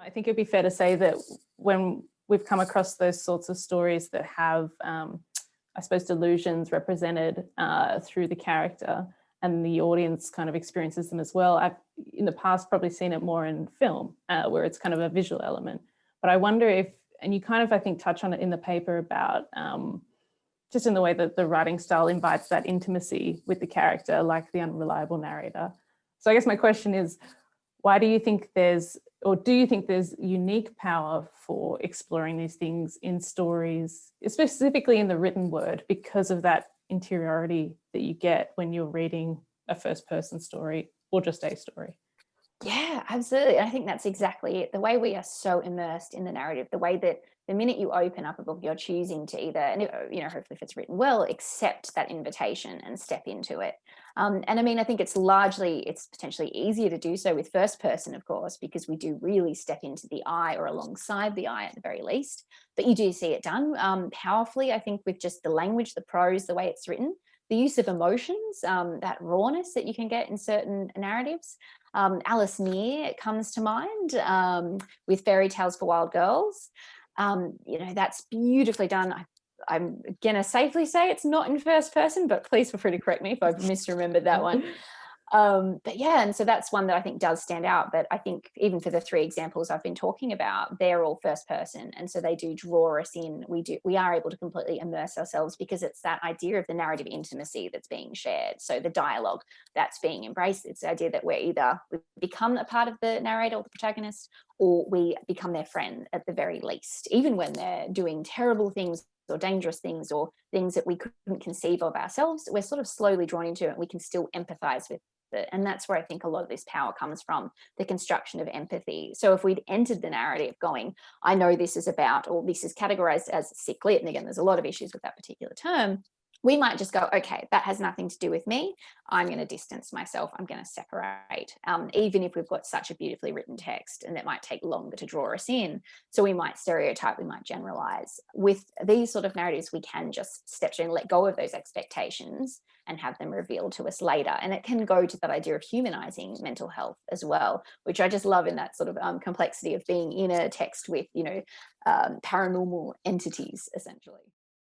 I think it'd be fair to say that when we've come across those sorts of stories that have, I suppose, delusions represented through the character, and the audience kind of experiences them as well. I've, in the past, probably seen it more in film, where it's kind of a visual element. But I wonder if, and you kind of, I think, touch on it in the paper about just in the way that the writing style invites that intimacy with the character, like the unreliable narrator. So I guess my question is, why do you think there's, or do you think there's unique power for exploring these things in stories, specifically in the written word, because of that interiority that you get when you're reading a first person story or just a story? Yeah, absolutely. I think that's exactly it. The way we are so immersed in the narrative, the way that the minute you open up a book, you're choosing to either, and hopefully if it's written well, accept that invitation and step into it. And I mean, I think it's potentially easier to do so with first person, of course, because we do really step into the eye or alongside the eye at the very least. But you do see it done powerfully, I think, with just the language, the prose, the way it's written, the use of emotions, that rawness that you can get in certain narratives. Alice Near comes to mind with Fairy Tales for Wild Girls. That's beautifully done. I'm going to safely say it's not in first person, but please feel free to correct me if I've misremembered that one. But yeah, and so that's one that I think does stand out. But I think even for the three examples I've been talking about, they're all first person. And so they do draw us in. We are able to completely immerse ourselves because it's that idea of the narrative intimacy that's being shared. So the dialogue that's being embraced, it's the idea that we become a part of the narrator or the protagonist, or we become their friend at the very least, even when they're doing terrible things or dangerous things or things that we couldn't conceive of ourselves. We're sort of slowly drawn into it, and we can still empathize with it. And that's where I think a lot of this power comes from, the construction of empathy. So if we'd entered the narrative going, I know this is about, or this is categorized as sick lit, and again, there's a lot of issues with that particular term, we might just go, okay, that has nothing to do with me. I'm going to distance myself. I'm going to separate, even if we've got such a beautifully written text, and that might take longer to draw us in. So we might stereotype, we might generalize. With these sort of narratives, we can just step through and let go of those expectations and have them revealed to us later. And it can go to that idea of humanizing mental health as well, which I just love in that sort of complexity of being in a text with, paranormal entities, essentially.